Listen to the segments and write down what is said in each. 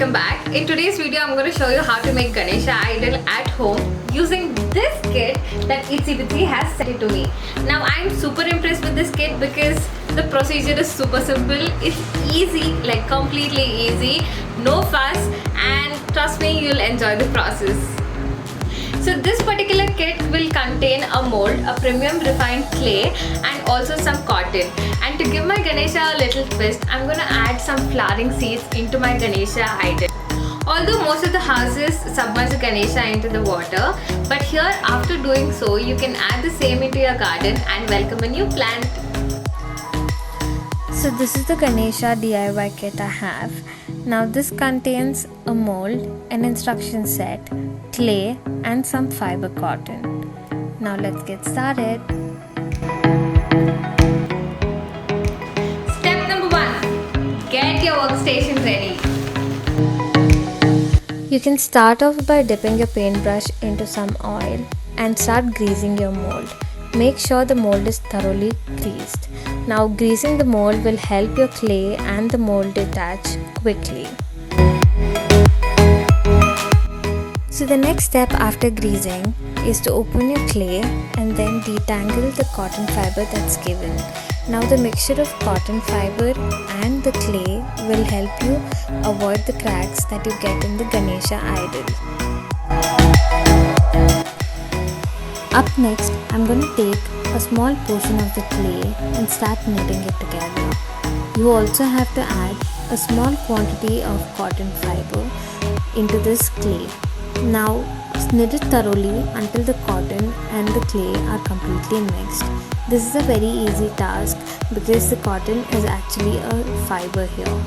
welcome back. In today's video, I'm going to show you how to make Ganesha Idol at home using this kit that Itsy Bitsy has sent it to me. Now, I'm super impressed with this kit because the procedure is super simple. It's easy, like completely easy, no fuss, and trust me, you'll enjoy the process. So this particular kit will contain a mold, a premium refined clay, and also some cotton. And to give my Ganesha a little twist, I'm going to add some flowering seeds into my Ganesha Idol. Although most of the houses submerge Ganesha into the water, but here after doing so, you can add the same into your garden and welcome a new plant. So this is the Ganesha DIY kit I have. Now this contains a mold, an instruction set, clay and some fiber cotton. Now let's get started. Step number 1. Get your workstation ready. You can start off by dipping your paintbrush into some oil and start greasing your mold. Make sure the mold is thoroughly greased. Now greasing the mold will help your clay and the mold detach quickly. So the next step after greasing is to open your clay and then detangle the cotton fiber that's given. Now the mixture of cotton fiber and the clay will help you avoid the cracks that you get in the Ganesha Idol. Up next, I'm going to take a small portion of the clay and start knitting it together. You also have to add a small quantity of cotton fiber into this clay. Now knit it thoroughly until the cotton and the clay are completely mixed. This is a very easy task because the cotton is actually a fiber here.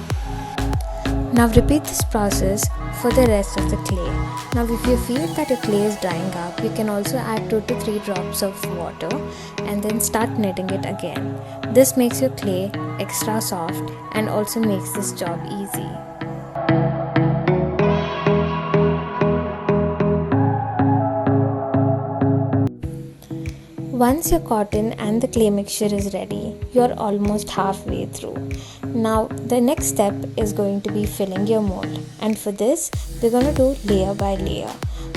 Now repeat this process for the rest of the clay. Now if you feel that your clay is drying up, you can also add 2 to 3 drops of water and then start knitting it again. This makes your clay extra soft and also makes this job easy. Once your cotton and the clay mixture is ready, you are almost halfway through. Now the next step is going to be filling your mold, and for this we're going to do layer by layer,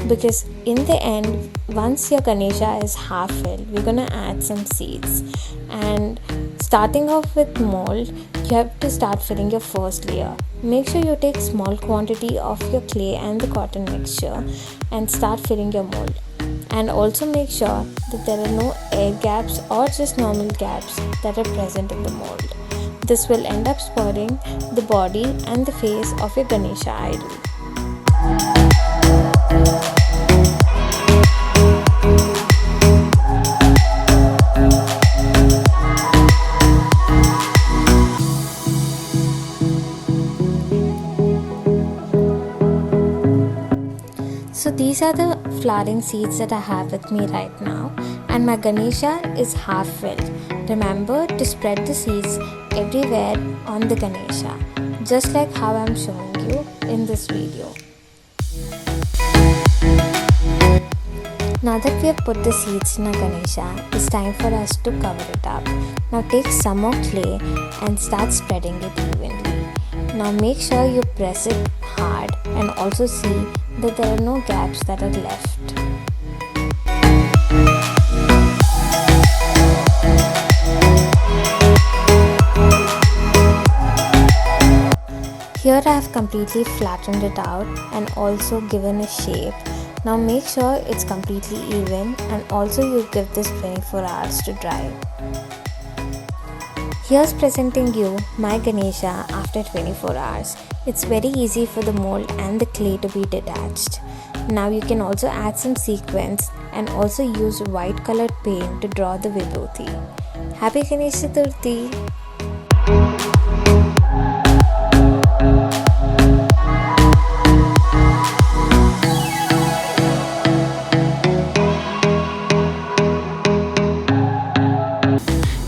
because in the end, once your Ganesha is half filled, we're going to add some seeds. And starting off with mold, you have to start filling your first layer. Make sure you take small quantity of your clay and the cotton mixture and start filling your mold. And also make sure that there are no air gaps or just normal gaps that are present in the mold. This will end up spoiling the body and the face of your Ganesha idol. So these are the flowering seeds that I have with me right now, and my Ganesha is half filled. Remember to spread the seeds everywhere on the Ganesha, just like how I'm showing you in this video. Now that we have put the seeds in our Ganesha, it's time for us to cover it up. Now take some more clay and start spreading it evenly. Now make sure you press it hard and also see that there are no gaps that are left. Here I have completely flattened it out and also given a shape. Now make sure it's completely even and also you give this 24 hours to dry. Here's presenting you my Ganesha after 24 hours. It's very easy for the mold and the clay to be detached. Now you can also add some sequins and also use white colored paint to draw the vibhuti. Happy Ganesh Chaturthi!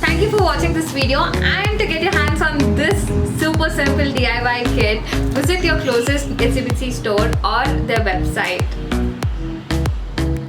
Thank you for watching this video, and to get your hands on this super simple DIY kit, visit your closest Itsy Bitsy store or their website.